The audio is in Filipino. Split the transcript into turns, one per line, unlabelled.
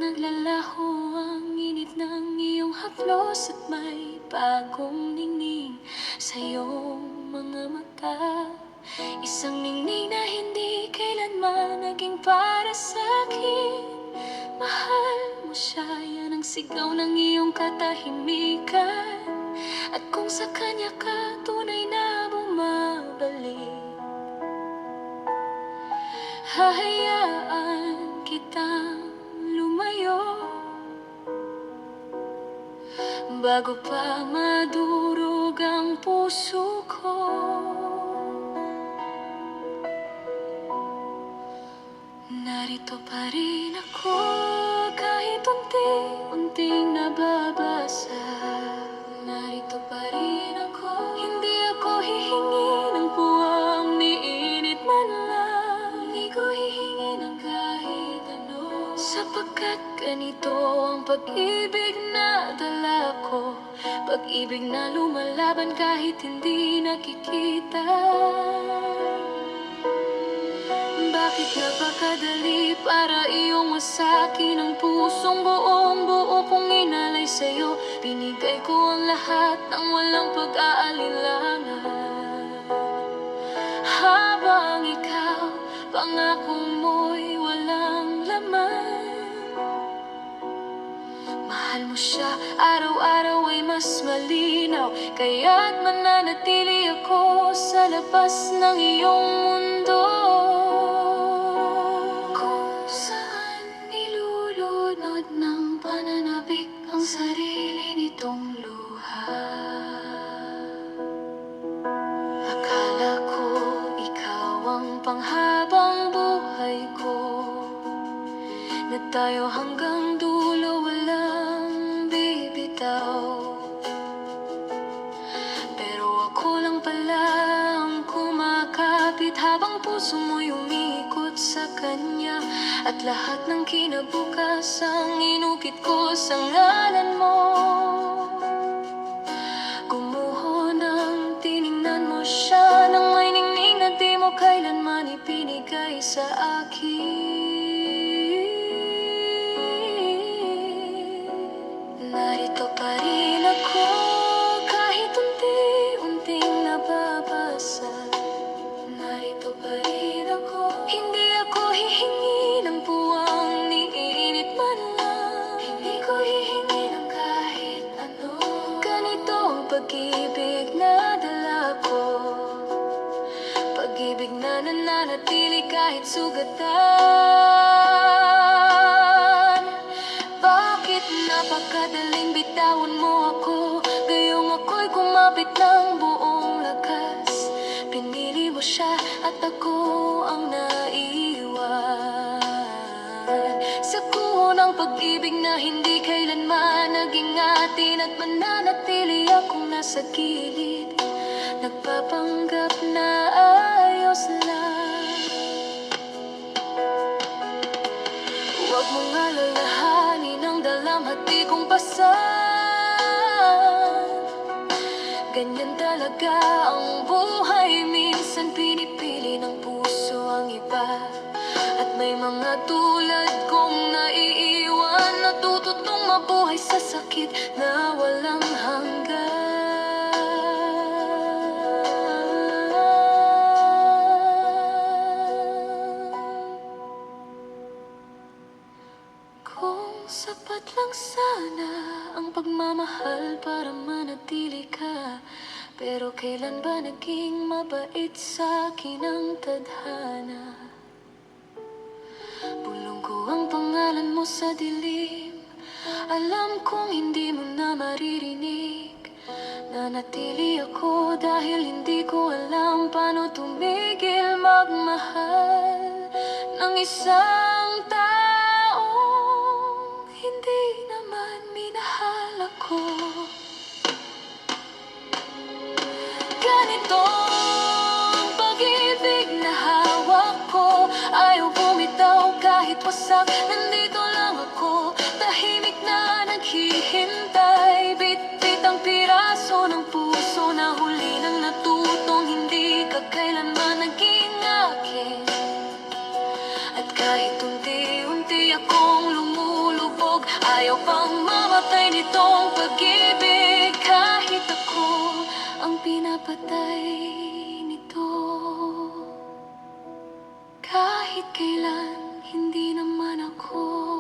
naglalaho ang init ng iyong haplos at may bagong ningning sa iyong mga mata. Isang ningning na hindi kailanman naging para sa'kin. Mahal mo siya, yan ang sigaw ng iyong katahimikan. At kung sa kanya ka tunay na bumabalik, hahayaan kitang lumayo bago pa madurog ang puso ko. Narito pa rin ako kahit unti-unting nababasa. Narito pa rin ako, hindi ako hihingi ng puwang ni init man lang. Hindi ko hihingi ng kahit ano, sapagkat ganito ang pag-ibig na dala ko. Pag-ibig na lumalaban kahit hindi nakikita. Bakit napakadali para iyong masakin ang pusong buong buo kong inalay sa'yo? Binigay ko ang lahat ng walang pag-aalinlangan. Habang ikaw, pangako mo'y walang laman. Mahal mo siya, araw-araw ay mas malinaw, kaya't mananatili ako sa labas ng iyong mundo. Ng pananabik ang sarili nitong luha. Akala ko ikaw ang panghabang buhay ko, na tayo hanggang dulo walang bibitaw. Pero ako lang pala ang kumakapit habang puso mo'y umikot sa kanya. At lahat ng kinabukasang inukit ko sa ngalan mo. Gumuho nang tiningnan mo siya, nang may ningning na di mo kailanman ipinigay sa akin. Narito pa rin ako kahit unti-unting nababasa. Narito pa rin ako, hindi ako hihingi ng puwang ni init man lang. Hindi ko hihingi ng kahit ano. Ganito ang pag-ibig na dala ko, pag-ibig na nananatili kahit sugatan. Bakit napakadaling bitawan mo ako, gayong ako'y kumapit ng buong lakas. Pinili mo siya at ako ang naiwan sa kuho ng pag-ibig na hindi kailanman naging atin. At mananatili akong nasa gilid, nagpapanggap na ayos lang. Huwag mong alalahanin ang dalamhati kong pasan. Ganyan talaga ang buhay, minsan pinipili ng puso ang iba. At may mga tulad kong naiiwan, natututong mabuhay sa sakit na walang hanggan. Kung sapat lang sana ang pagmamahal para manatili ka, pero kailan ba naging mabait sa'kin ang tadhana? Bulong ko ang pangalan mo sa dilim, alam kong hindi mo na maririnig. Nanatili ako dahil hindi ko alam paano tumigil magmahal ng isang taong hindi naman minahal ako. Ganito ang pag-ibig na hawak ko, ayaw bumitaw kahit wasak. Nandito lang ako, tahimik na naghihintay. Bit-bit ang piraso ng puso na huli nang natutong hindi ka kailanman naging akin. At kahit unti-unti akong lumulubog Ayaw pang mamatay nitong pag-ibig, kahit ako ang pinapatay nito. Kahit kailan, hindi naman ako